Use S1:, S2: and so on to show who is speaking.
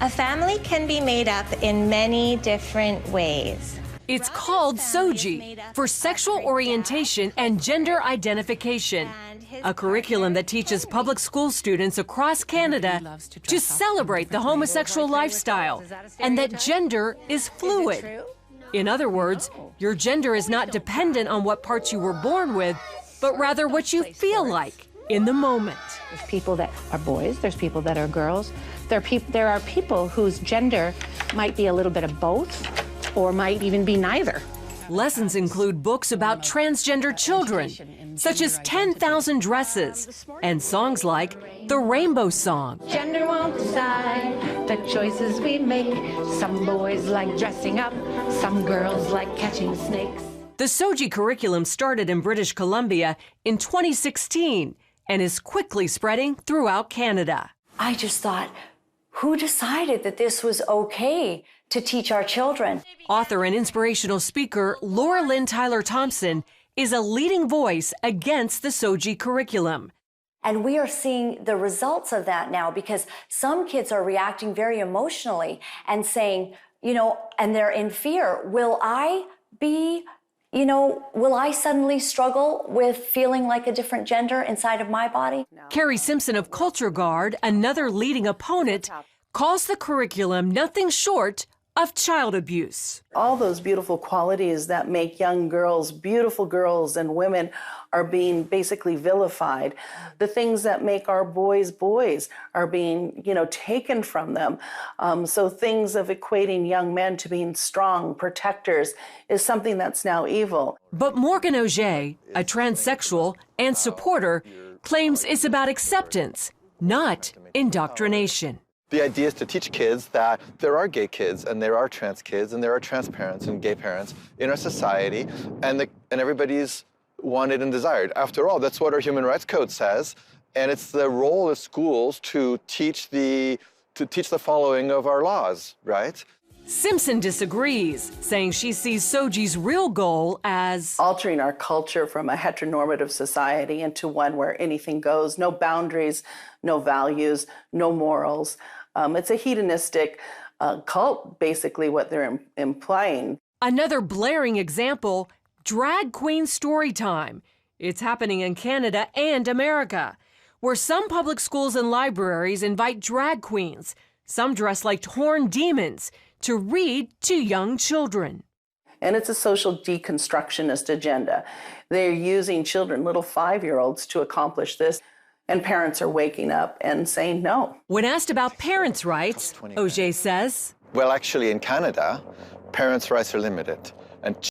S1: A family can be made up in many different ways.
S2: It's called SOGI, for Sexual Orientation and Gender Identification, a curriculum that teaches public school students across Canada to celebrate the homosexual lifestyle and that gender is fluid. In other words, your gender is not dependent on what parts you were born with, but rather what you feel like in the moment.
S3: There's people that are boys, there's people that are girls. There are people whose gender might be a little bit of both, or might even be neither.
S2: Lessons include books about transgender children, such as 10,000 Dresses, and songs like the Rainbow Song.
S3: Gender won't decide the choices we make. Some boys like dressing up, some girls like catching snakes.
S2: The SOGI curriculum started in British Columbia in 2016 and is quickly spreading throughout Canada.
S4: I just thought, who decided that this was okay to teach our children?
S2: Author and inspirational speaker Laura Lynn Tyler Thompson is a leading voice against the SOGI curriculum.
S4: And we are seeing the results of that now, because some kids are reacting very emotionally and saying, and they're in fear. Will I suddenly struggle with feeling like a different gender inside of my body?
S2: Carrie Simpson of Culture Guard, another leading opponent, calls the curriculum nothing short of child abuse.
S5: All those beautiful qualities that make young girls, beautiful girls and women, are being basically vilified. The things that make our boys boys are being, taken from them. So things of equating young men to being strong protectors is something that's now evil.
S2: But Morgan Auger, a transsexual and supporter, claims it's about acceptance, not indoctrination.
S6: The idea is to teach kids that there are gay kids and there are trans kids and there are trans parents and gay parents in our society, and everybody's wanted and desired. After all, that's what our Human Rights Code says, and it's the role of schools to teach the following of our laws, right?
S2: Simpson disagrees, saying she sees SOGI's real goal as
S5: altering our culture from a heteronormative society into one where anything goes, no boundaries, no values, no morals. It's a hedonistic cult, basically, what they're implying.
S2: Another blaring example, drag queen story time. It's happening in Canada and America, where some public schools and libraries invite drag queens, some dressed like horned demons, to read to young children.
S5: And it's a social deconstructionist agenda. They're using children, little 5-year-olds, to accomplish this. And parents are waking up and saying no.
S2: When asked about parents' rights, Auger says,
S6: well, actually, in Canada, parents' rights are limited. And